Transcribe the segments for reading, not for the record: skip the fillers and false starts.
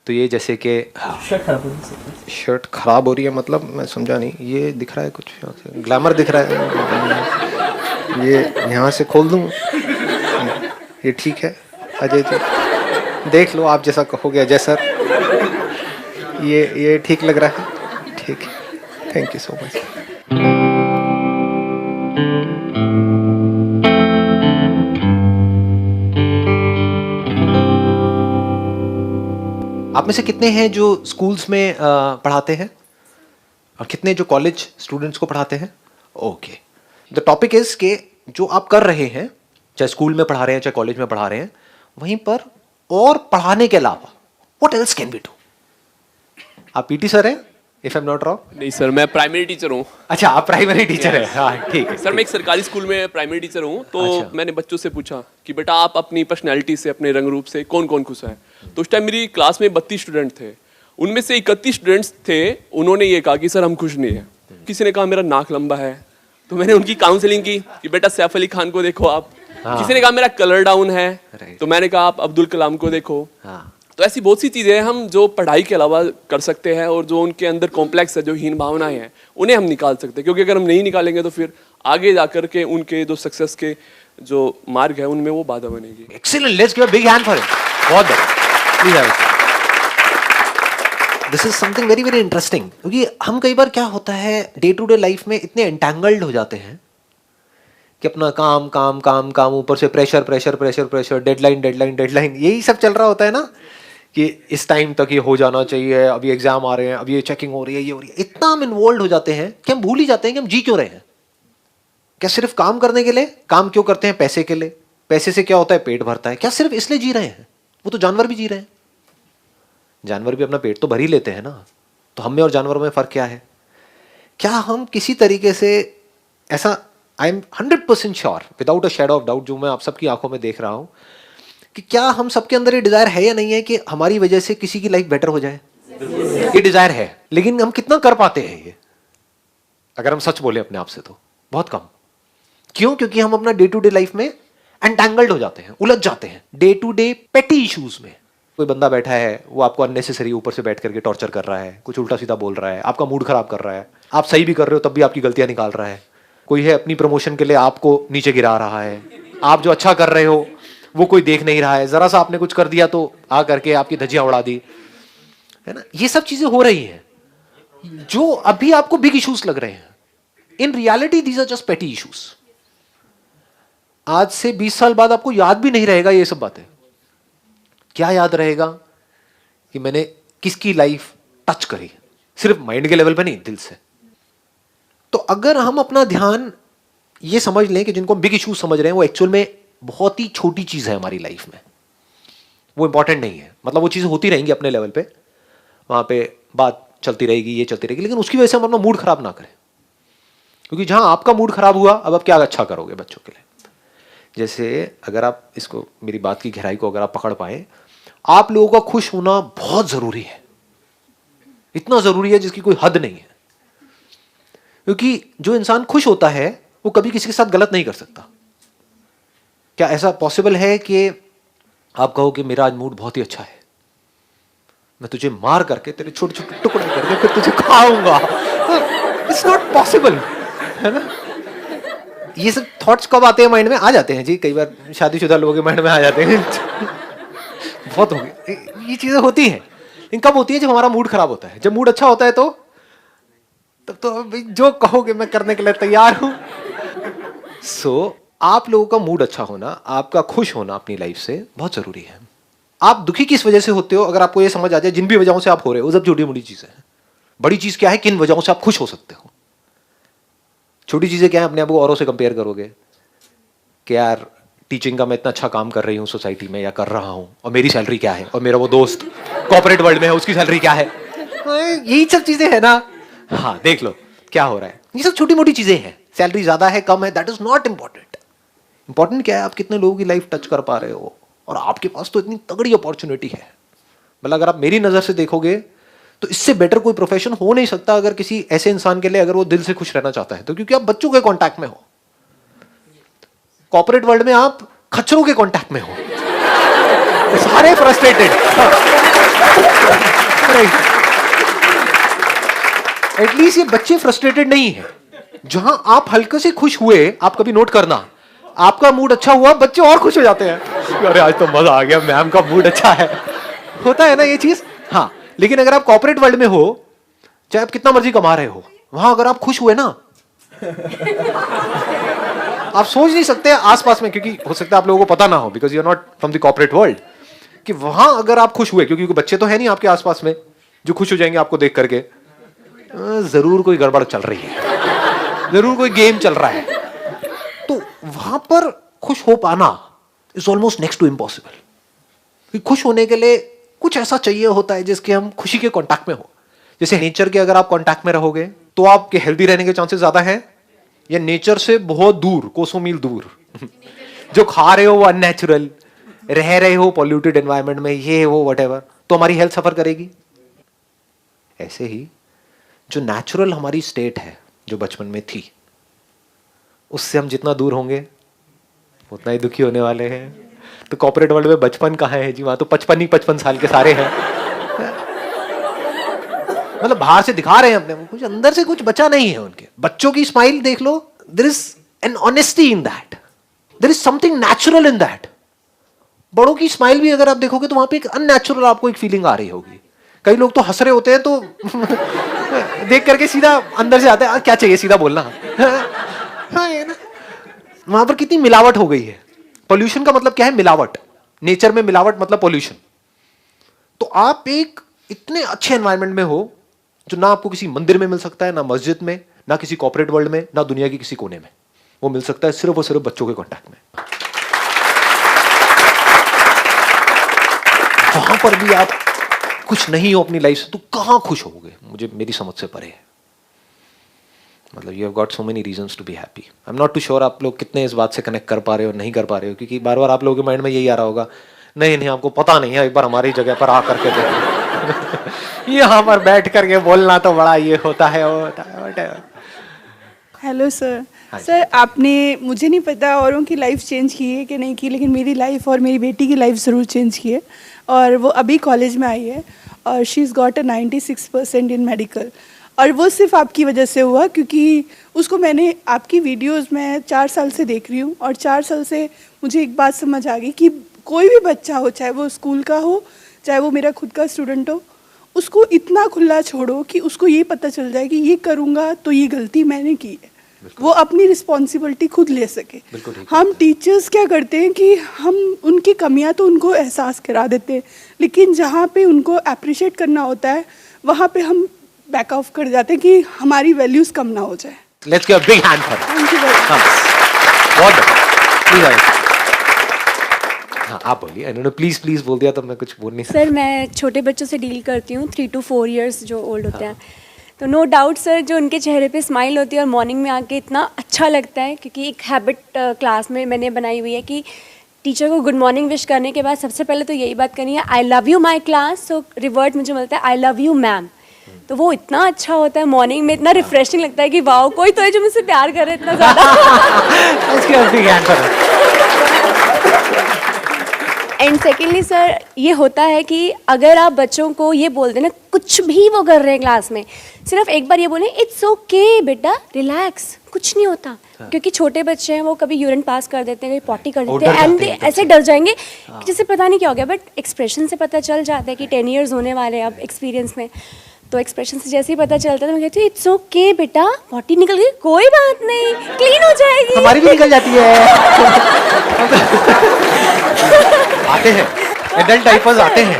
तो ये जैसे कि शर्ट खराब हो रही है, मतलब मैं समझा नहीं, ये दिख रहा है कुछ ग्लैमर दिख रहा है, ये यहाँ से खोल दूँ, ये ठीक है अजय जी, देख लो आप जैसा कहोगे अजय सर, ये ठीक लग रहा है, ठीक है, थैंक यू सो मच। आप में से कितने हैं जो स्कूल्स में पढ़ाते हैं और कितने जो कॉलेज स्टूडेंट्स को पढ़ाते हैं? ओके, द टॉपिक इज कि जो आप कर रहे हैं, चाहे स्कूल में पढ़ा रहे हैं चाहे कॉलेज में पढ़ा रहे हैं, वहीं पर और पढ़ाने के अलावा what else can be do? आप पीटी सर हैं if I am not wrong? नहीं सर, मैं प्राइमरी टीचर हूँ। अच्छा, आप प्राइमरी टीचर हैं, हाँ ठीक है सर। मैं एक सरकारी स्कूल में प्राइमरी टीचर हूँ। तो अच्छा। मैंने बच्चों से पूछा कि बेटा आप अपनी पर्सनैलिटी से, अपने रंग रूप से कौन कौन खुश है? तो उस टाइम मेरी क्लास में 32 स्टूडेंट थे, उनमें से 31 स्टूडेंट्स थे, उन्होंने ये कहा कि सर हम खुश नहीं है। किसी ने कहा मेरा नाक लंबा है, तो मैंने उनकी काउंसलिंग की कि बेटा सैफ अली खान को देखो आप। किसी ने कहा मेरा कलर डाउन है, तो मैंने कहा आप अब्दुल कलाम को देखो। तो ऐसी बहुत सी चीजें हैं हम जो पढ़ाई के अलावा कर सकते हैं, और जो उनके अंदर कॉम्प्लेक्स है, जो हीन भावनाएं हैं, उन्हें हम निकाल सकते हैं। क्योंककि अगर हम नहीं निकालेंगे तो फिर आगे जाकर के उनके जो सक्सेस के जो मार्ग है उनमें वो बाधा बनेगी। Excellent, let's give a big hand for him. बहुत बढ़िया, please have it. This is something very very interesting, क्योंकि हम कई बार क्या होता है डे टू डे लाइफ में इतने एंटेंगल्ड हो जाते हैं कि अपना काम काम काम काम, ऊपर से pressure pressure pressure pressure, deadline deadline deadline, यही सब चल रहा होता है ना, कि इस टाइम तक ये हो जाना चाहिए, अभी एग्जाम आ रहे हैं, अभी ये चेकिंग हो रही है, ये हो रही है। इतना हम इन्वॉल्व हो जाते हैं कि हम भूल ही जाते हैं कि हम जी क्यों रहे हैं। क्या सिर्फ काम करने के लिए? काम क्यों करते हैं? पैसे के लिए। पैसे से क्या होता है? पेट भरता है। क्या सिर्फ इसलिए जी रहे हैं? वो तो जानवर भी जी रहे हैं, जानवर भी अपना पेट तो भर ही लेते हैं ना। तो हम में और जानवरों में फर्क क्या है? क्या हम किसी तरीके से ऐसा, I am 100% sure without a shadow of doubt, जो मैं आप सबकी आंखों में देख रहा हूं, कि क्या हम सबके अंदर ये डिजायर है या नहीं है कि हमारी वजह से किसी की लाइफ बेटर हो जाए? ये डिजायर है, लेकिन हम कितना कर पाते हैं ये? अगर हम सच बोले अपने आप से तो बहुत कम। क्यों? क्योंकि हम अपना डे टू डे लाइफ में एंटेंगल्ड हो जाते हैं, उलझ जाते हैं डे टू डे पेटी इश्यूज में। कोई बंदा बैठा है, वो आपको अननेसेसरी ऊपर से बैठ करके टॉर्चर कर रहा है, कुछ उल्टा सीधा बोल रहा है, आपका मूड खराब कर रहा है, आप सही भी कर रहे हो तब भी आपकी गलतियां निकाल रहा है। कोई है अपनी प्रमोशन के लिए आपको नीचे गिरा रहा है, आप जो अच्छा कर रहे हो वो कोई देख नहीं रहा है, जरा सा आपने कुछ कर दिया तो आ करके आपकी धज्जियां उड़ा दी, है ना। ये सब चीजें हो रही हैं जो अभी आपको बिग इश्यूज लग रहे हैं। In reality these are just petty issues. आज से 20 साल बाद आपको याद भी नहीं रहेगा ये सब बातें। क्या याद रहेगा? कि मैंने किसकी लाइफ टच करी, सिर्फ माइंड के लेवल पे नहीं, दिल से। तो अगर हम अपना ध्यान ये समझ लें कि जिनको बिग इश्यूज समझ रहे हैं वो एक्चुअल में बहुत ही छोटी चीज है हमारी लाइफ में, वो इंपॉर्टेंट नहीं है। मतलब वो चीजें होती रहेंगी अपने लेवल पे, वहां पे बात चलती रहेगी, ये चलती रहेगी, लेकिन उसकी वजह से हम अपना मूड खराब ना करें। क्योंकि जहां आपका मूड खराब हुआ, अब आप क्या अच्छा करोगे बच्चों के लिए? जैसे अगर आप इसको, मेरी बात की गहराई को अगर आप पकड़ पाए, आप लोगों का खुश होना बहुत जरूरी है, इतना जरूरी है जिसकी कोई हद नहीं है। क्योंकि जो इंसान खुश होता है वो कभी किसी के साथ गलत नहीं कर सकता। क्या ऐसा पॉसिबल है कि आप कहो कि मेरा आज मूड बहुत ही अच्छा है, मैं तुझे मार करके, तेरे छोटे छोटे टुकड़े करके फिर तुझे खाऊंगा? इट्स नॉट पॉसिबल, है ना। ये सब थॉट्स कब आते हैं माइंड में? आ जाते हैं जी, कई बार शादीशुदा लोगों के माइंड में आ जाते हैं। बहुत हो गए, ये चीजें होती हैं। लेकिन कब होती है? जब हमारा मूड खराब होता है। जब मूड अच्छा होता है तो तब तो जो कहोगे मैं करने के लिए तैयार हूं। सो आप लोगों का मूड अच्छा होना, आपका खुश होना अपनी लाइफ से बहुत जरूरी है। आप दुखी किस वजह से होते हो, अगर आपको ये समझ आ जाए, जिन भी वजहों से आप हो रहे हो, सब छोटी मोटी चीजें हैं। बड़ी चीज क्या है? किन वजहों से आप खुश हो सकते हो। छोटी चीजें क्या है? अपने आप को औरों से कंपेयर करोगे कि यार टीचिंग का मैं इतना अच्छा काम कर रही हूँ सोसाइटी में, या कर रहा हूँ, और मेरी सैलरी क्या है, और मेरा वो दोस्त कॉर्पोरेट वर्ल्ड में है, उसकी सैलरी क्या है। यही सब चीजें है ना। हाँ, देख लो क्या हो रहा है। ये सब छोटी मोटी चीजें हैं। सैलरी ज्यादा है कम है, that is not important. Important क्या है? आप कितने लोगों की लाइफ टच कर पा रहे हो, और आपके पास तो इतनी तगड़ी अपॉर्चुनिटी है। मतलब अगर आप मेरी नजर से देखोगे तो इससे बेटर कोई प्रोफेशन हो नहीं सकता अगर किसी ऐसे इंसान के लिए, अगर वो दिल से खुश रहना चाहता है तो। क्योंकि आप बच्चों के कांटेक्ट में हो, कॉर्पोरेट वर्ल्ड में आप खच्चरों के कांटेक्ट में हो, सारे फ्रस्ट्रेटेड। एटलीस्ट ये बच्चे फ्रस्ट्रेटेड नहीं है। जहां आप हल्के से खुश हुए, आप कभी नोट करना, आपका मूड अच्छा हुआ, बच्चे और खुश हो जाते हैं। अरे आज तो मजा आ गया, मैम का मूड अच्छा है। होता है ना ये चीज। हाँ, लेकिन अगर आप कॉर्पोरेट वर्ल्ड में हो, चाहे आप कितना मर्जी कमा रहे हो, वहां अगर आप खुश हुए ना, आप सोच नहीं सकते आसपास में, क्योंकि हो सकता है आप लोगों को पता ना हो, because you are not from the corporate world, कि वहां अगर आप खुश हुए, क्योंकि बच्चे तो है नहीं आपके आसपास में जो खुश हो जाएंगे आपको देख करके, जरूर कोई गड़बड़ चल रही है, जरूर कोई गेम चल रहा है। तो वहां पर खुश हो पाना is almost next to impossible. खुश होने के लिए कुछ ऐसा चाहिए होता है जिसके हम खुशी के कांटेक्ट में हो। जैसे नेचर के अगर आप कांटेक्ट में रहोगे तो आपके हेल्दी रहने के चांसेस ज्यादा हैं, या नेचर से बहुत दूर, कोसों मील दूर जो खा रहे हो वो अननेचुरल, रह रहे हो पॉल्यूटेड एनवायरनमेंट में, ये वो व्हाटएवर, तो हमारी हेल्थ सफर करेगी। ऐसे ही जो नेचुरल हमारी स्टेट है जो बचपन में थी, उससे हम जितना दूर होंगे उतना ही दुखी होने वाले हैं। तो कॉर्पोरेट वर्ल्ड में बचपन कहाँ है जी, वहां तो 55 साल के सारे हैं। मतलब बाहर से दिखा रहे हैं अपने, कुछ अंदर से कुछ बचा नहीं है उनके। बच्चों की स्माइल देख लो, there is an honesty in that, there is something natural in that. बड़ों की स्माइल भी अगर आप देखोगे तो वहां पे एक अननेचुरल आपको एक फीलिंग आ रही होगी। कई लोग तो हंस रहे होते हैं तो देख करके सीधा अंदर से आता है, क्या चाहिए सीधा बोलना। हाँ, ये ना, वहां पर कितनी मिलावट हो गई है। पोल्यूशन का मतलब क्या है? मिलावट। नेचर में मिलावट मतलब पोल्यूशन। तो आप एक इतने अच्छे एनवायरनमेंट में हो जो ना आपको किसी मंदिर में मिल सकता है, ना मस्जिद में, ना किसी कॉर्पोरेट वर्ल्ड में, ना दुनिया के किसी कोने में। वो मिल सकता है सिर्फ और सिर्फ बच्चों के कांटेक्ट में। वहां पर भी आप कुछ नहीं हो अपनी लाइफ से तो कहां खुश होगे? मुझे मेरी समझ से परे है। मतलब you have got so many reasons to be happy. I am not too sure आप लोग कितने इस बात से कनेक्ट कर पा रहे हो, नहीं कर पा रहे हो, क्योंकि बार बार आप लोगों के माइंड में यही आ रहा होगा, नहीं आपको पता नहीं है, एक बार हमारी जगह पर आ करके देखो। यहाँ पर बैठ करके बोलना तो बड़ा ये होता है, वो होता है, व्हाटएवर। Hello sir. सर, आपने, मुझे नहीं पता औरों की लाइफ चेंज की है कि नहीं की, लेकिन मेरी लाइफ और मेरी बेटी की लाइफ ज़रूर चेंज की है। और वो अभी कॉलेज में आई है और she is got a 96% in medical. और वो सिर्फ आपकी वजह से हुआ, क्योंकि उसको मैंने आपकी वीडियोस में 4 साल से देख रही हूँ और 4 साल से मुझे एक बात समझ आ गई कि कोई भी बच्चा हो, चाहे वो स्कूल का हो, चाहे वो मेरा खुद का स्टूडेंट हो, उसको इतना खुला छोड़ो कि उसको ये पता चल जाए कि ये करूँगा तो ये गलती मैंने की है, वो अपनी रिस्पॉन्सिबिलिटी खुद ले सके। हम टीचर्स क्या करते हैं कि हम उनकी कमियां तो उनको एहसास करा देते हैं, लेकिन जहाँ पे उनको अप्रिशिएट करना होता है वहाँ पे हम बैक ऑफ कर जाते हैं कि हमारी वैल्यूज कम ना हो जाए। Let's give a big hand for thank you very much. बहुत बढ़िया। हाँ, आप बोलिए। इन्होंने प्लीज बोल दिया तो मैं कुछ बोल नहीं सकता। सर, मैं छोटे बच्चों से डील करती हूँ, 3 to 4 years जो ओल्ड होते हैं। तो नो डाउट सर, जो उनके चेहरे पे स्माइल होती है और मॉर्निंग में आके इतना अच्छा लगता है, क्योंकि एक हैबिट क्लास में मैंने बनाई हुई है कि टीचर को गुड मॉर्निंग विश करने के बाद सबसे पहले तो यही बात करनी है, I love you my class. So revert मुझे मिलता है, आई लव यू मैम। तो वो इतना अच्छा होता है, मॉर्निंग में इतना रिफ्रेशिंग लगता है कि वाओ, कोई तो है जो मुझसे प्यार करे इतना ज़्यादा। एंड सेकेंडली सर, ये होता है कि अगर आप बच्चों को ये बोल देना, कुछ भी वो कर रहे हैं क्लास में, सिर्फ एक बार ये बोलें, इट्स ओके बेटा, रिलैक्स, कुछ नहीं होता। क्योंकि छोटे बच्चे हैं, वो कभी यूरिन पास कर देते हैं, कभी पॉटी कर देते हैं, एंड ऐसे डर जाएंगे कि जैसे पता नहीं क्या हो गया। बट एक्सप्रेशन से पता चल जाता है कि 10 years होने वाले हैं अब एक्सपीरियंस में। तो एक्सप्रेशन से जैसे ही पता चलता है तो मैं कहती हूँ, इट्स ओके बेटा, पॉटी निकल गई, कोई बात नहीं, क्लीन हो जाएगी। हमारी भी निकल जाती है। आते हैं एडल्ट डाइपर्स आते हैं।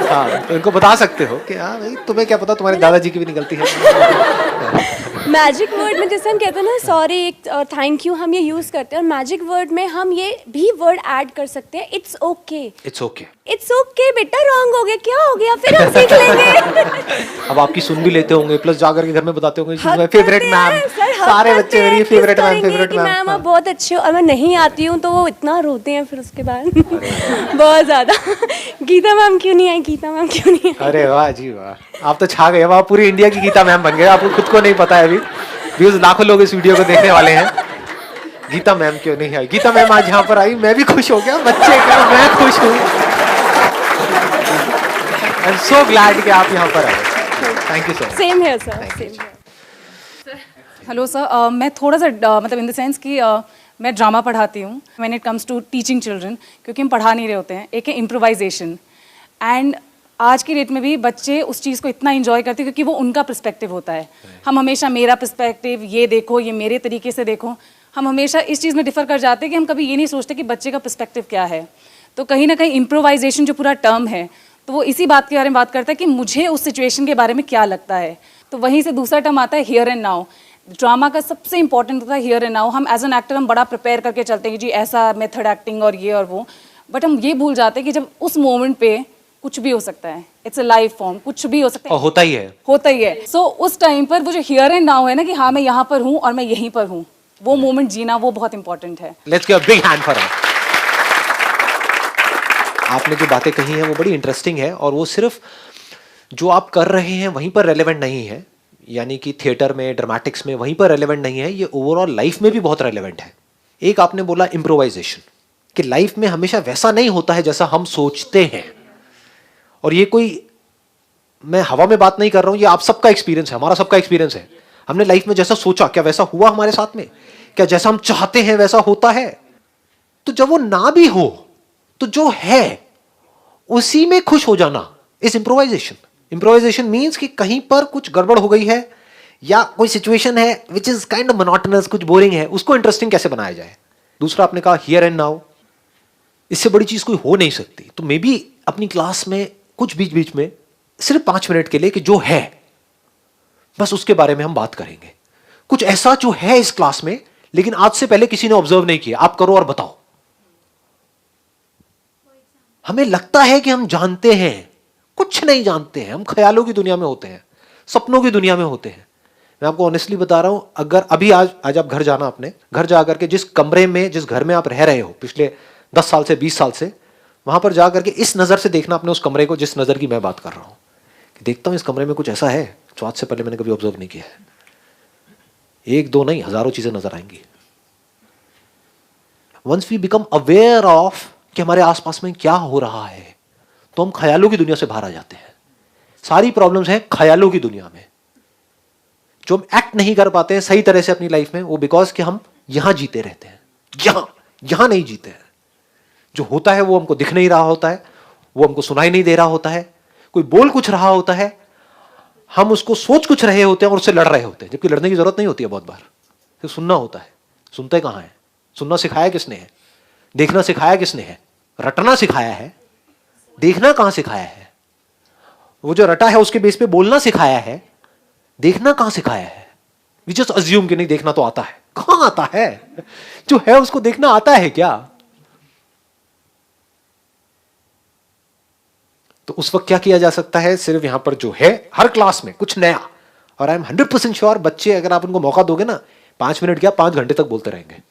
हाँ, तो इनको बता सकते हो कि हाँ भाई, तुम्हें क्या पता, तुम्हारे दादाजी की भी निकलती है। मैजिक वर्ड में जैसे हम कहते हैं ना, सॉरी और थैंक यू, हम ये यूज़ करते हैं। और मैजिक वर्ड में हम ये भी वर्ड ऐड कर सकते हैं, it's okay. It's okay, it's okay बेटा, रॉन्ग हो गया, क्या हो गया, फिर हम सीख लेंगे। अब आपकी सुन भी लेते होंगे, प्लस जाकर के घर में बताते होंगे, हक फेवरेट करते हैं, मैम, सर, हक सारे करते बच्चे हैं, मेरी किस फेवरेट मैम, करेंगे फेवरेट कि मैम मैम। आप बहुत अच्छे हो, और मैं नहीं आती हूँ तो वो इतना रोते हैं फिर उसके बाद। बहुत ज़्यादा, गीता मैम क्यों नहीं आई, गीता मैम क्यों नहीं आई। अरे वाह जी वाह, आप तो छा गए, आप पूरी इंडिया की गीता मैम बन गए। आपको खुद को नहीं पता है अभी, व्यूज लाखों लोग इस वीडियो को देखने वाले हैं। गीता मैम क्यों नहीं आई? गीता मैम आज यहाँ पर आई, मैं भी खुश हो गया, बच्चे का मैं खुश हूँ। आई एम सो ग्लैड कि आप यहाँ पर आए. Thank you so much. Same है सर, सेम है. हेलो सर, मैं थोड़ा सा मतलब इन द सेंस कि मैं ड्रामा पढ़ाती हूँ when it comes to teaching children, क्योंकि हम पढ़ा नहीं रहे होते हैं. एक है इम्प्रोवाइजेशन, एंड आज की डेट में भी बच्चे उस चीज़ को इतना इंजॉय करते हैं क्योंकि वो उनका पर्सपेक्टिव होता है. हम हमेशा मेरा पर्सपेक्टिव, ये देखो, ये मेरे तरीके से देखो, हम हमेशा इस चीज़ में डिफ़र कर जाते हैं कि हम कभी ये नहीं सोचते कि बच्चे का पर्सपेक्टिव क्या है. तो कहीं ना कहीं इम्प्रोवाइजेशन जो पूरा टर्म है, तो वो इसी बात के बारे में बात करता है कि मुझे उस सिचुएशन के बारे में क्या लगता है. तो वहीं से दूसरा टर्म आता है हियर एंड नाउ. ड्रामा का सबसे इंपॉर्टेंट होता है हियर एंड नाउ. हम एज एन एक्टर हम बड़ा प्रिपेयर करके चलते हैं कि जी ऐसा मेथड एक्टिंग और ये और वो, बट हम ये भूल जाते हैं कि जब उस मोमेंट पे कुछ भी हो सकता है. इट्स अ लाइव फॉर्म, कुछ भी हो सकता है. और होता ही है. होता ही है. सो उस टाइम पर वो जो हियर एंड नाउ है ना, कि हाँ मैं यहाँ पर हूँ और मैं यहीं पर हूँ, वो मोमेंट जीना वो बहुत इंपॉर्टेंट है. Let's give a big hand for her. आपने जो बातें कही हैं वो बड़ी इंटरेस्टिंग है, और वो सिर्फ जो आप कर रहे हैं वहीं पर रेलेवेंट नहीं है, यानी कि थिएटर में, ड्रामेटिक्स में वहीं पर रेलेवेंट नहीं है, ये ओवरऑल लाइफ में भी बहुत रेलेवेंट है. एक आपने बोला इम्प्रोवाइजेशन, कि लाइफ में हमेशा वैसा नहीं होता है जैसा हम सोचते हैं. और ये कोई, मैं हवा में बात नहीं कर रहा हूं, ये आप सबका एक्सपीरियंस है, हमारा सबका एक्सपीरियंस है. हमने लाइफ में जैसा सोचा, क्या वैसा हुआ हमारे साथ में? क्या जैसा हम चाहते हैं वैसा होता है? तो जब वो ना भी हो, तो जो है उसी में खुश हो जाना इज इम्प्रोवाइजेशन. इम्प्रोवाइजेशन मीन्स कि कहीं पर कुछ गड़बड़ हो गई है, या कोई सिचुएशन है which is kind of monotonous, कुछ बोरिंग है, उसको इंटरेस्टिंग कैसे बनाया जाए. दूसरा आपने कहा हियर एंड नाउ. इससे बड़ी चीज कोई हो नहीं सकती. तो मे बी अपनी क्लास में कुछ बीच बीच में सिर्फ 5 मिनट के लिए, कि जो है बस उसके बारे में हम बात करेंगे. कुछ ऐसा जो है इस क्लास में, लेकिन आज से पहले किसी ने ऑब्जर्व नहीं किया, आप करो और बताओ. हमें लगता है कि हम जानते हैं, कुछ नहीं जानते हैं. हम ख्यालों की दुनिया में होते हैं, सपनों की दुनिया में होते हैं. मैं आपको ऑनेस्टली बता रहा हूं, अगर अभी आज आप घर जाना, अपने घर जाकर के जिस कमरे में, जिस घर में आप रह रहे हो पिछले 10 साल से, 20 साल से, वहां पर जाकर के इस नजर से देखना अपने उस कमरे को, जिस नजर की मैं बात कर रहा हूं, कि देखता हूं इस कमरे में कुछ ऐसा है जो आज से पहले मैंने कभी ऑब्जर्व नहीं किया है. 1 2 नहीं, हजारों चीजें नजर आएंगी. Once we become aware of कि हमारे आसपास में क्या हो रहा है, तो हम ख्यालों की दुनिया से बाहर आ जाते हैं. सारी प्रॉब्लम्स हैं ख्यालों की दुनिया में. जो हम एक्ट नहीं कर पाते हैं सही तरह से अपनी लाइफ में, वो बिकॉज कि हम यहां जीते रहते हैं, यहां नहीं जीते हैं. जो होता है वो हमको दिख नहीं रहा होता है, वो हमको सुनाई नहीं दे रहा होता है. कोई बोल कुछ रहा होता है, हम उसको सोच कुछ रहे होते हैं और उससे लड़ रहे होते हैं, जबकि लड़ने की जरूरत नहीं होती है. बहुत बार तो सुनना होता है. सुनते कहां है? सुनना सिखाया किसने है? देखना सिखाया किसने है? रटना सिखाया है. देखना कहां सिखाया है? वो जो रटा है उसके बेस पे बोलना सिखाया है. देखना कहां सिखाया है? वी जस्ट अज्यूम कि नहीं, देखना तो आता है. कहां आता है? जो है उसको देखना आता है क्या? तो उस वक्त क्या किया जा सकता है? सिर्फ यहां पर जो है, हर क्लास में कुछ नया. और आई एम 100% श्योर, बच्चे अगर आप उनको मौका दोगे ना, 5 मिनट क्या 5 घंटे तक बोलते रहेंगे.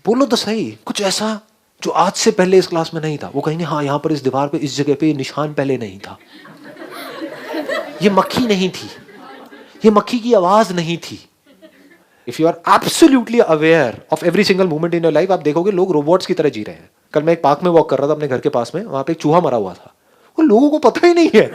बोलो तो सही, कुछ ऐसा जो आज से पहले इस क्लास में नहीं था. वो कहेंगे हाँ, यहां पर इस दीवार पे, इस जगह पे निशान पहले नहीं था, ये मक्खी नहीं थी, ये मक्खी की आवाज नहीं थी. If you are absolutely aware of every single movement in your life, आप देखोगे लोग रोबोट्स की तरह जी रहे हैं. कल मैं एक पार्क में वॉक कर रहा था अपने घर के पास में, वहां पे एक चूहा मरा हुआ था. वो लोगों को पता ही नहीं है.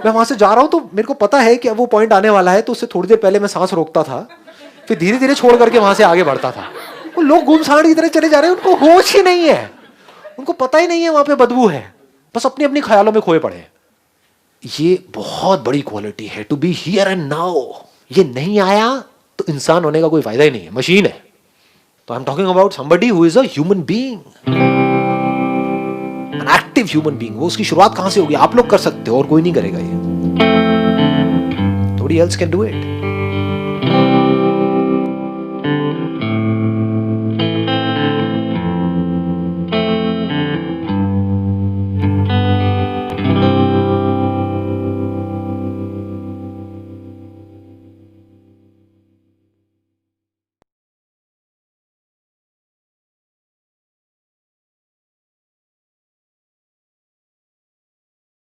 मैं वहां से जा रहा हूं तो मेरे को पता है कि अब वो पॉइंट आने वाला है, तो उससे थोड़ी देर पहले मैं सांस रोकता था, फिर धीरे धीरे छोड़ करके वहां से आगे बढ़ता था. वो लोग गुमसाड़ की तरह चले जा रहे हैं, उनको होश ही नहीं है, उनको पता ही नहीं है वहां पे बदबू है, बस अपनी अपनी ख्यालों में खोए पड़े हैं. ये बहुत बड़ी क्वालिटी है, to be here and now. ये नहीं आया तो इंसान होने का कोई फायदा ही नहीं है, मशीन है. तो I am talking about somebody who is a human being, an active human being. वो उसकी शुरुआत कहां से होगी? आप लोग कर सकते हो और कोई नहीं करेगा. ये nobody else can do it.